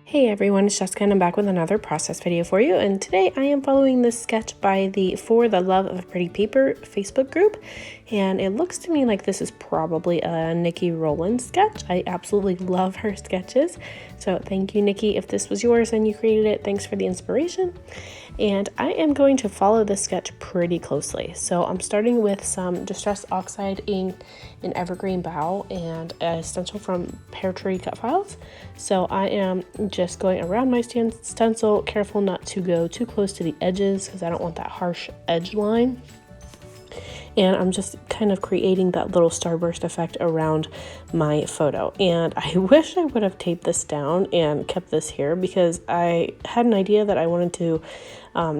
Hey everyone, it's Jessica and I'm back with another process video for you, and today I am following this sketch by the For the Love of Pretty Paper Facebook group, and it looks to me like this is probably a Nikki Rowland sketch. I absolutely love her sketches, so thank you Nikki. If this was yours and you created it, thanks for the inspiration. And I am going to follow this sketch pretty closely. So I'm starting with some Distress Oxide ink in Evergreen Bough and a stencil from Peartree Cutfiles. So I am just going around my stencil, careful not to go too close to the edges because I don't want that harsh edge line. And I'm just kind of creating that little starburst effect around my photo. And I wish I would have taped this down and kept this here because I had an idea that I wanted to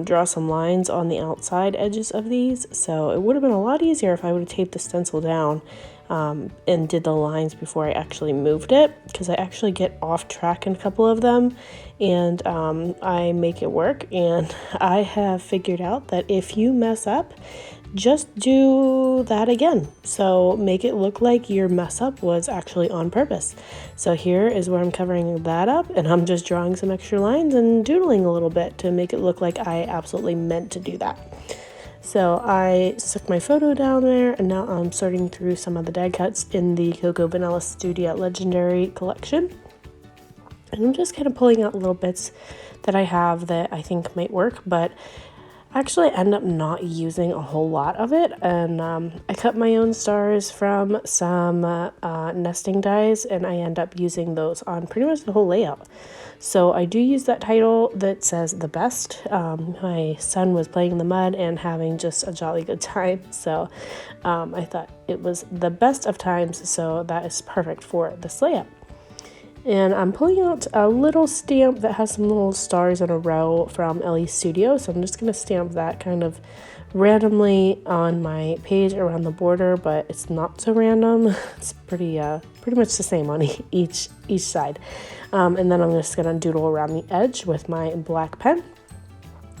draw some lines on the outside edges of these. So it would have been a lot easier if I would have taped the stencil down and did the lines before I actually moved it, because I actually get off track in a couple of them and I make it work. And I have figured out that if you mess up, just do that again. So make it look like your mess up was actually on purpose. So here is where I'm covering that up, and I'm just drawing some extra lines and doodling a little bit to make it look like I absolutely meant to do that. So I stuck my photo down there, and now I'm sorting through some of the die cuts in the Cocoa Vanilla Studio Legendary collection. And I'm just kind of pulling out little bits that I have that I think might work, but actually end up not using a whole lot of it. And I cut my own stars from some nesting dies, and I end up using those on pretty much the whole layout. So I do use that title that says the best. My son was playing in the mud and having just a jolly good time, so I thought it was the best of times, so that is perfect for this layout. And I'm pulling out a little stamp that has some little stars in a row from Elle's studio. So I'm just going to stamp that kind of randomly on my page around the border, but it's not so random. It's pretty much the same on each side. And then I'm just going to doodle around the edge with my black pen,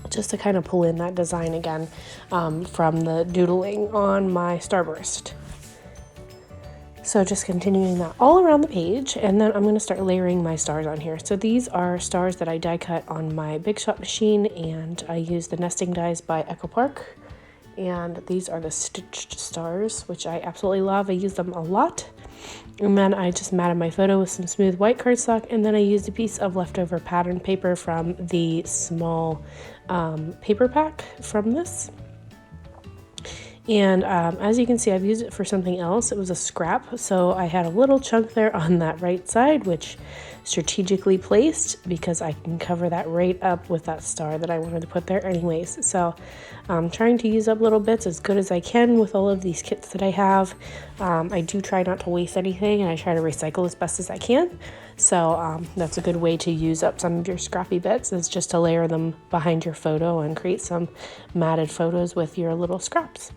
just to kind of pull in that design again from the doodling on my starburst. So just continuing that all around the page, and then I'm going to start layering my stars on here. So these are stars that I die cut on my Big Shot machine, and I use the nesting dies by Echo Park. And these are the stitched stars, which I absolutely love. I use them a lot. And then I just matted my photo with some smooth white cardstock, and then I used a piece of leftover pattern paper from the small paper pack from this. And as you can see, I've used it for something else. It was a scrap, so I had a little chunk there on that right side, which strategically placed because I can cover that right up with that star that I wanted to put there anyways. So I'm trying to use up little bits as good as I can with all of these kits that I have. I do try not to waste anything, and I try to recycle as best as I can. So that's a good way to use up some of your scrappy bits, is just to layer them behind your photo and create some matted photos with your little scraps.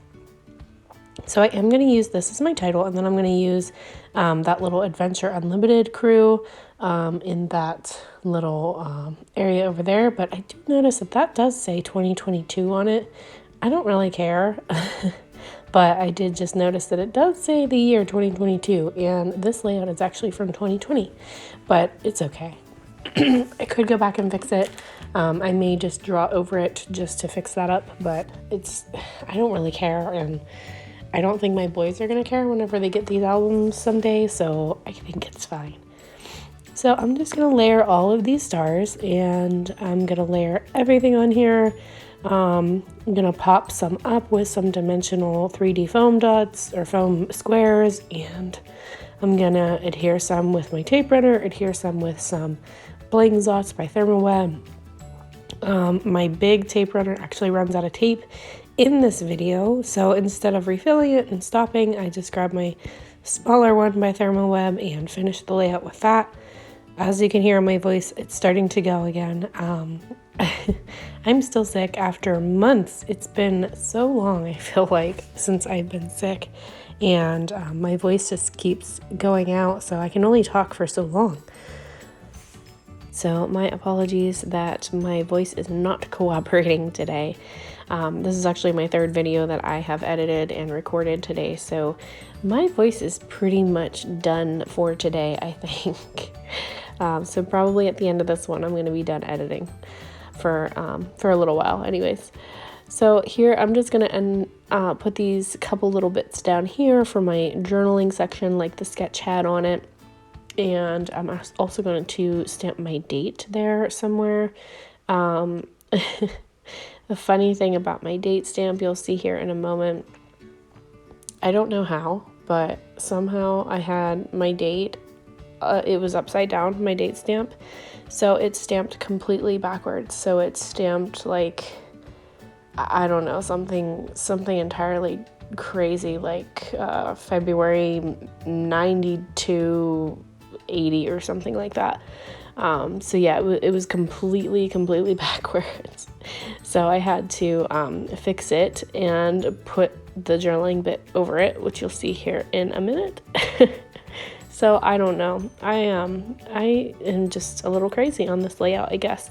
So I am going to use this as my title, and then I'm going to use that little Adventure Unlimited crew in that little area over there. But I do notice that that does say 2022 on it. I don't really care, but I did just notice that it does say the year 2022, and this layout is actually from 2020, but it's okay. I could go back and fix it. I may just draw over it just to fix that up, but I don't really care, and I don't think my boys are going to care whenever they get these albums someday, so I think it's fine. So I'm just going to layer all of these stars, and I'm going to layer everything on here. I'm going to pop some up with some dimensional 3D foam dots or foam squares, and I'm going to adhere some with my tape runner, adhere some with some blank dots by Thermoweb. My big tape runner actually runs out of tape in this video, so instead of refilling it and stopping, I just grabbed my smaller one by Thermoweb and finished the layout with that. As you can hear in my voice, it's starting to go again. I'm still sick after months. It's been so long, I feel like, since I've been sick, and my voice just keeps going out, so I can only talk for so long. So my apologies that my voice is not cooperating today. This is actually my third video that I have edited and recorded today, so my voice is pretty much done for today, I think. So probably at the end of this one, I'm going to be done editing for a little while anyways. So here I'm just going to put these couple little bits down here for my journaling section, like the sketch had on it. And I'm also going to stamp my date there somewhere. The funny thing about my date stamp, you'll see here in a moment, I don't know how, but somehow I had my date, it was upside down, my date stamp. So it's stamped completely backwards. So it's stamped like, I don't know, something entirely crazy, like February 92 80 or something like that. So yeah, it was completely backwards. So I had to fix it and put the journaling bit over it, which you'll see here in a minute. So I don't know. I am just a little crazy on this layout, I guess.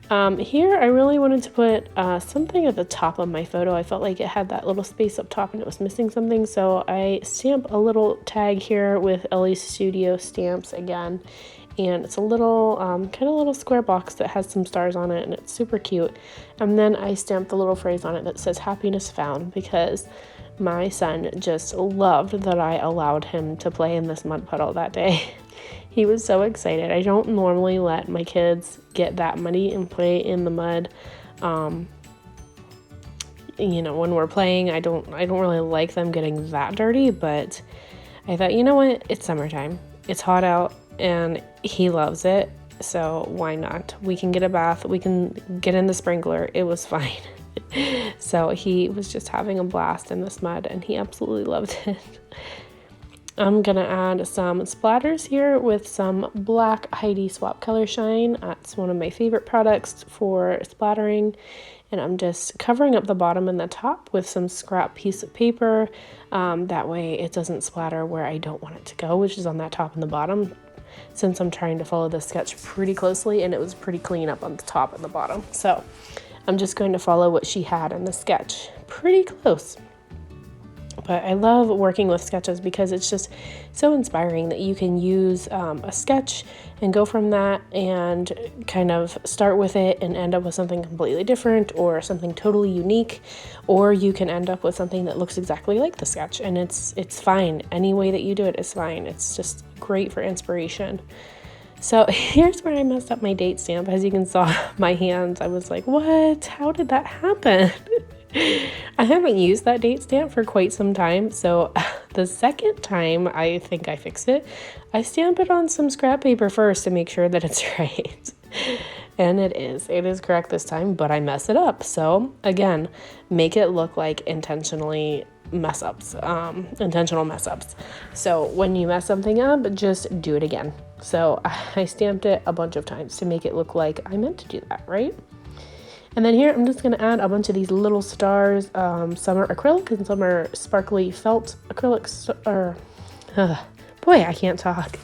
Here I really wanted to put something at the top of my photo. I felt like it had that little space up top and it was missing something, so I stamp a little tag here with Elle Studio stamps again, and it's a little kind of little square box that has some stars on it, and it's super cute. And then I stamped the little phrase on it that says happiness found, because my son just loved that I allowed him to play in this mud puddle that day. He was so excited. I don't normally let my kids get that muddy and play in the mud. You know, when we're playing, I don't really like them getting that dirty, but I thought, you know what? It's summertime. It's hot out and he loves it. So why not? We can get a bath. We can get in the sprinkler. It was fine. So he was just having a blast in this mud and he absolutely loved it. I'm going to add some splatters here with some black Heidi Swapp Color Shine. That's one of my favorite products for splattering. And I'm just covering up the bottom and the top with some scrap piece of paper. That way it doesn't splatter where I don't want it to go, which is on that top and the bottom, since I'm trying to follow the sketch pretty closely and it was pretty clean up on the top and the bottom. So I'm just going to follow what she had in the sketch pretty close. But I love working with sketches because it's just so inspiring that you can use a sketch and go from that and kind of start with it and end up with something completely different or something totally unique, or you can end up with something that looks exactly like the sketch, and it's fine. Any way that you do it is fine. It's just great for inspiration. So here's where I messed up my date stamp. As you can saw my hands, I was like, what? How did that happen? I haven't used that date stamp for quite some time, so the second time I think I fixed it, I stamp it on some scrap paper first to make sure that it's right. And it is correct this time, but I mess it up. So again, make it look like intentional mess ups. So when you mess something up, just do it again. So I stamped it a bunch of times to make it look like I meant to do that, right? And then here, I'm just going to add a bunch of these little stars. Some are acrylic and some are sparkly felt acrylic. Boy, I can't talk.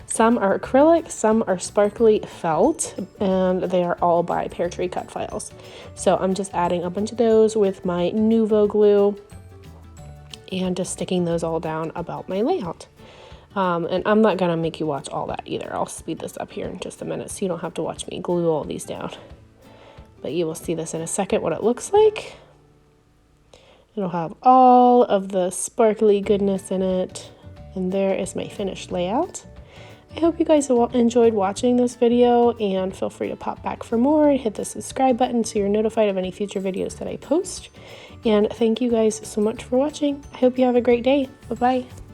Some are acrylic, some are sparkly felt, and they are all by Peartree Cutfiles. So I'm just adding a bunch of those with my Nouveau glue and just sticking those all down about my layout. And I'm not going to make you watch all that either. I'll speed this up here in just a minute so you don't have to watch me glue all these down. But you will see this in a second, what it looks like. It'll have all of the sparkly goodness in it. And there is my finished layout. I hope you guys enjoyed watching this video, and feel free to pop back for more and hit the subscribe button so you're notified of any future videos that I post. And thank you guys so much for watching. I hope you have a great day. Bye-bye.